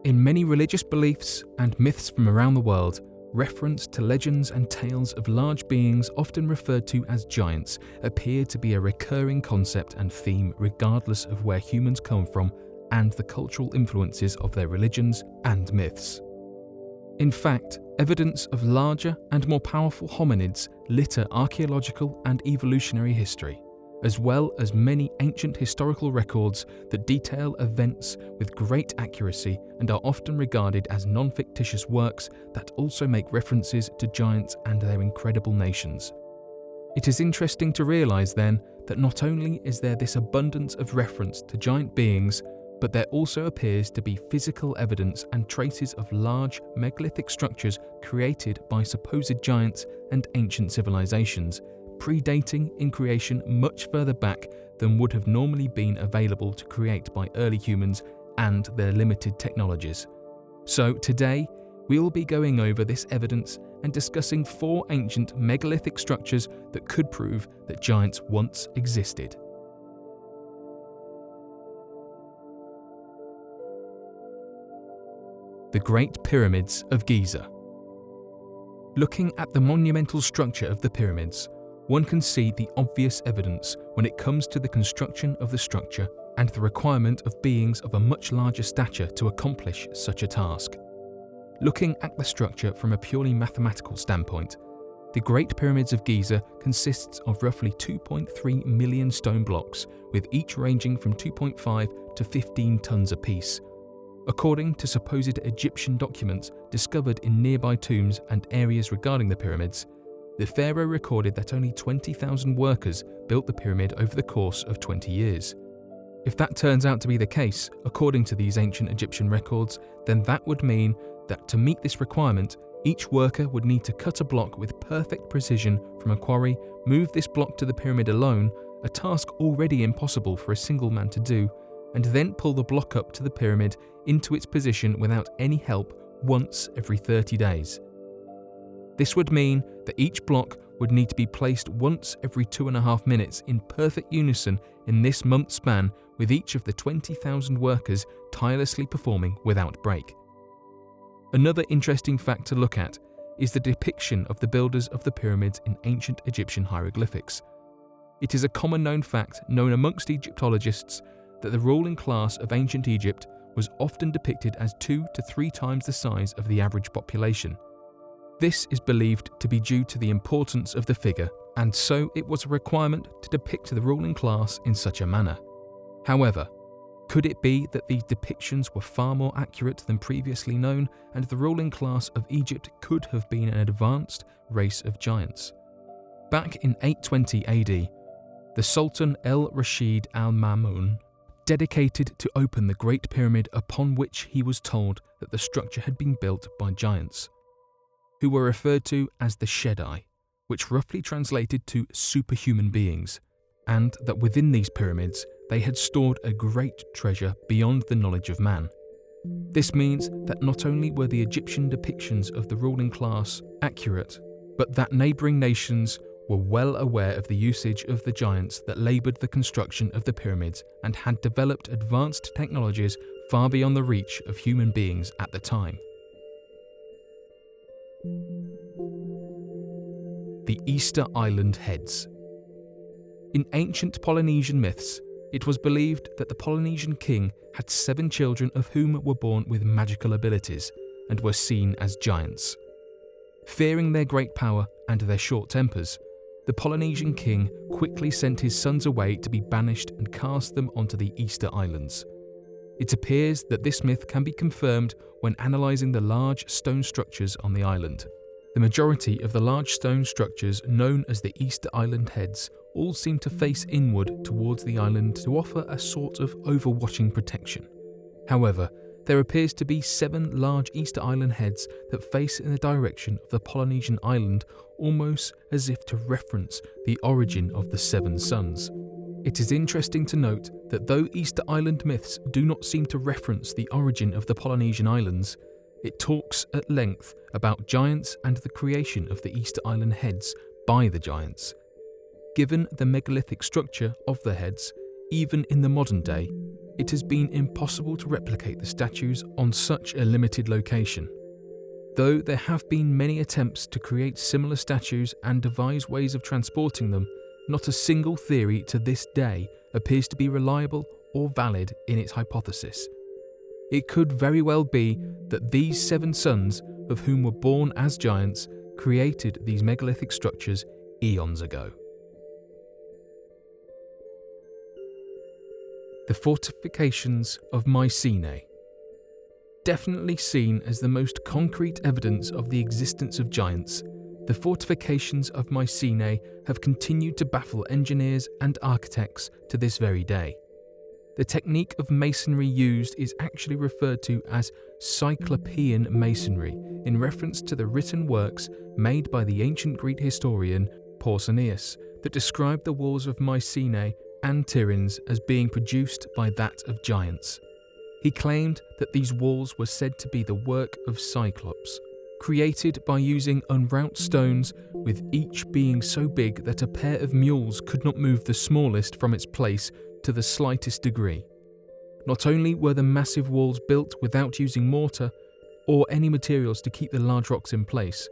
In many religious beliefs and myths from around the world, reference to legends and tales of large beings often referred to as giants appear to be a recurring concept and theme regardless of where humans come from and the cultural influences of their religions and myths. In fact, evidence of larger and more powerful hominids litter archaeological and evolutionary history, as well as many ancient historical records that detail events with great accuracy and are often regarded as non-fictitious works that also make references to giants and their incredible nations. It is interesting to realize then that not only is there this abundance of reference to giant beings, but there also appears to be physical evidence and traces of large megalithic structures created by supposed giants and ancient civilizations, predating in creation much further back than would have normally been available to create by early humans and their limited technologies. So today, we will be going over this evidence and discussing 4 ancient megalithic structures that could prove that giants once existed. The Great Pyramids of Giza. Looking at the monumental structure of the pyramids, one can see the obvious evidence when it comes to the construction of the structure and the requirement of beings of a much larger stature to accomplish such a task. Looking at the structure from a purely mathematical standpoint, the Great Pyramids of Giza consists of roughly 2.3 million stone blocks, with each ranging from 2.5 to 15 tons apiece. According to supposed Egyptian documents discovered in nearby tombs and areas regarding the pyramids, the pharaoh recorded that only 20,000 workers built the pyramid over the course of 20 years. If that turns out to be the case, according to these ancient Egyptian records, then that would mean that to meet this requirement, each worker would need to cut a block with perfect precision from a quarry, move this block to the pyramid alone, a task already impossible for a single man to do, and then pull the block up to the pyramid into its position without any help once every 30 days. This would mean that each block would need to be placed once every 2.5 minutes in perfect unison in this month span, with each of the 20,000 workers tirelessly performing without break. Another interesting fact to look at is the depiction of the builders of the pyramids in ancient Egyptian hieroglyphics. It is a common known fact known amongst Egyptologists that the ruling class of ancient Egypt was often depicted as 2 to 3 times the size of the average population. This is believed to be due to the importance of the figure, and so it was a requirement to depict the ruling class in such a manner. However, could it be that these depictions were far more accurate than previously known, and the ruling class of Egypt could have been an advanced race of giants? Back in 820 AD, the Sultan al-Rashid al-Ma'mun dedicated to open the Great Pyramid, upon which he was told that the structure had been built by giants, who were referred to as the Shaddai, which roughly translated to superhuman beings, and that within these pyramids they had stored a great treasure beyond the knowledge of man. This means that not only were the Egyptian depictions of the ruling class accurate, but that neighbouring nations were well aware of the usage of the giants that laboured the construction of the pyramids and had developed advanced technologies far beyond the reach of human beings at the time. The Easter Island Heads. In ancient Polynesian myths, it was believed that the Polynesian king had 7 children, of whom were born with magical abilities and were seen as giants. Fearing their great power and their short tempers, the Polynesian king quickly sent his sons away to be banished and cast them onto the Easter Islands. It appears that this myth can be confirmed when analysing the large stone structures on the island. The majority of the large stone structures known as the Easter Island Heads all seem to face inward towards the island to offer a sort of overwatching protection. However, there appears to be 7 large Easter Island heads that face in the direction of the Polynesian island, almost as if to reference the origin of the 7 suns. It is interesting to note that though Easter Island myths do not seem to reference the origin of the Polynesian islands, it talks at length about giants and the creation of the Easter Island heads by the giants. Given the megalithic structure of the heads, even in the modern day, it has been impossible to replicate the statues on such a limited location. Though there have been many attempts to create similar statues and devise ways of transporting them, not a single theory to this day appears to be reliable or valid in its hypothesis. It could very well be that these 7 sons, of whom were born as giants, created these megalithic structures eons ago. The fortifications of Mycenae. Definitely seen as the most concrete evidence of the existence of giants, the fortifications of Mycenae have continued to baffle engineers and architects to this very day. The technique of masonry used is actually referred to as Cyclopean masonry, in reference to the written works made by the ancient Greek historian Pausanias that describe the walls of Mycenae and Tiryns as being produced by that of giants. He claimed that these walls were said to be the work of Cyclops, created by using unwrought stones, with each being so big that a pair of mules could not move the smallest from its place to the slightest degree. Not only were the massive walls built without using mortar or any materials to keep the large rocks in place,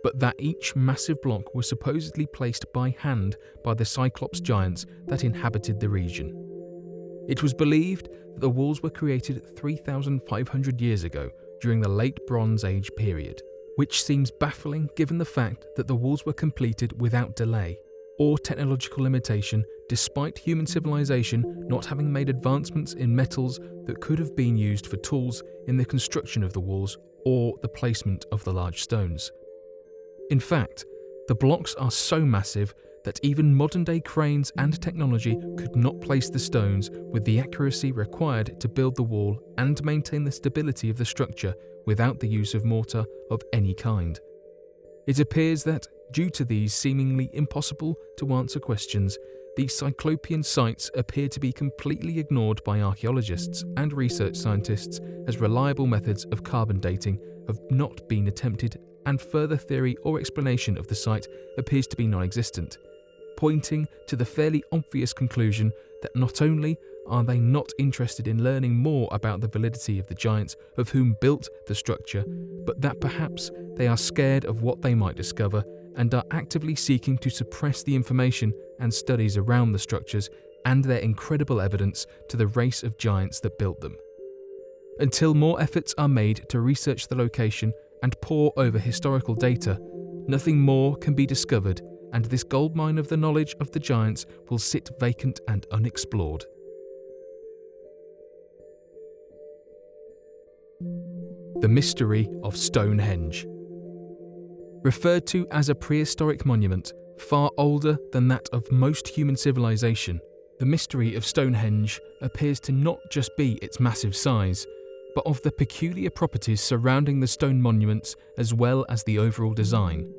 but that each massive block was supposedly placed by hand by the Cyclops giants that inhabited the region. It was believed that the walls were created 3,500 years ago during the Late Bronze Age period, which seems baffling given the fact that the walls were completed without delay or technological limitation, despite human civilization not having made advancements in metals that could have been used for tools in the construction of the walls or the placement of the large stones. In fact, the blocks are so massive that even modern-day cranes and technology could not place the stones with the accuracy required to build the wall and maintain the stability of the structure without the use of mortar of any kind. It appears that, due to these seemingly impossible to answer questions, these Cyclopean sites appear to be completely ignored by archaeologists and research scientists, as reliable methods of carbon dating have not been attempted, and further theory or explanation of the site appears to be non-existent, pointing to the fairly obvious conclusion that not only are they not interested in learning more about the validity of the giants of whom built the structure, but that perhaps they are scared of what they might discover and are actively seeking to suppress the information and studies around the structures and their incredible evidence to the race of giants that built them. Until more efforts are made to research the location and pore over historical data, nothing more can be discovered, and this goldmine of the knowledge of the giants will sit vacant and unexplored. The mystery of Stonehenge. Referred to as a prehistoric monument, far older than that of most human civilization, the mystery of Stonehenge appears to not just be its massive size, but of the peculiar properties surrounding the stone monuments as well as the overall design.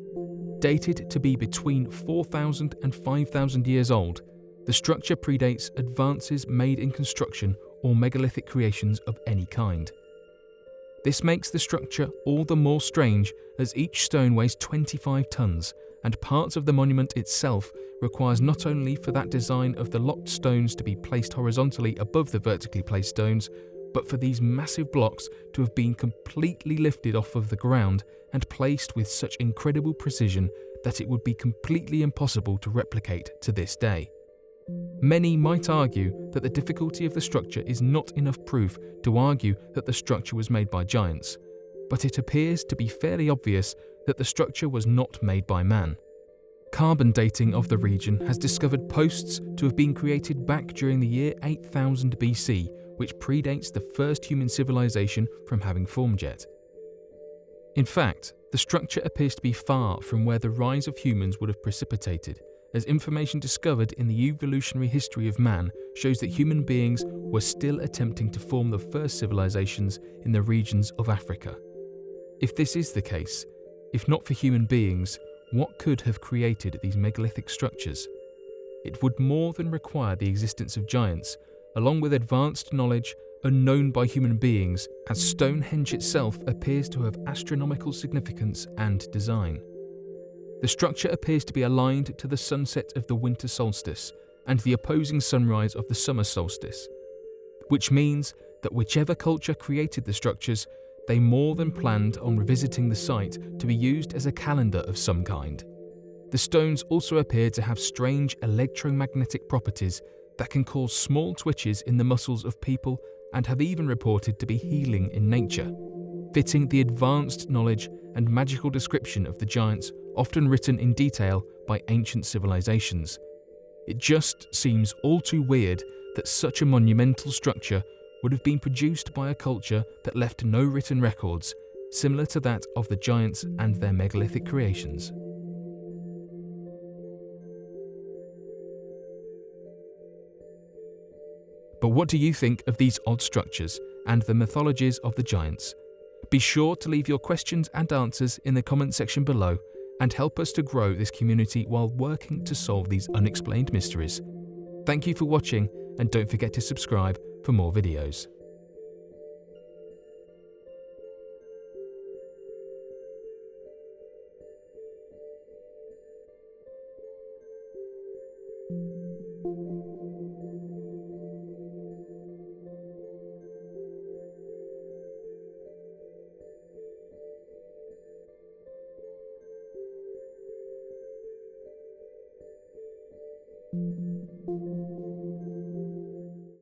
Dated to be between 4,000 and 5,000 years old, the structure predates advances made in construction or megalithic creations of any kind. This makes the structure all the more strange as each stone weighs 25 tons, and parts of the monument itself requires not only for that design of the locked stones to be placed horizontally above the vertically placed stones, but for these massive blocks to have been completely lifted off of the ground and placed with such incredible precision that it would be completely impossible to replicate to this day. Many might argue that the difficulty of the structure is not enough proof to argue that the structure was made by giants, but it appears to be fairly obvious that the structure was not made by man. Carbon dating of the region has discovered posts to have been created back during the year 8000 BC, which predates the first human civilization from having formed yet. In fact, the structure appears to be far from where the rise of humans would have precipitated, as information discovered in the evolutionary history of man shows that human beings were still attempting to form the first civilizations in the regions of Africa. If this is the case, if not for human beings, what could have created these megalithic structures? It would more than require the existence of giants, along with advanced knowledge unknown by human beings, as Stonehenge itself appears to have astronomical significance and design. The structure appears to be aligned to the sunset of the winter solstice and the opposing sunrise of the summer solstice. which means that whichever culture created the structures, they more than planned on revisiting the site to be used as a calendar of some kind. The stones also appear to have strange electromagnetic properties that can cause small twitches in the muscles of people and have even reported to be healing in nature, fitting the advanced knowledge and magical description of the giants often written in detail by ancient civilizations. It just seems all too weird that such a monumental structure would have been produced by a culture that left no written records, similar to that of the giants and their megalithic creations. But what do you think of these odd structures and the mythologies of the giants? Be sure to leave your questions and answers in the comment section below and help us to grow this community while working to solve these unexplained mysteries. Thank you for watching, and don't forget to subscribe for more videos.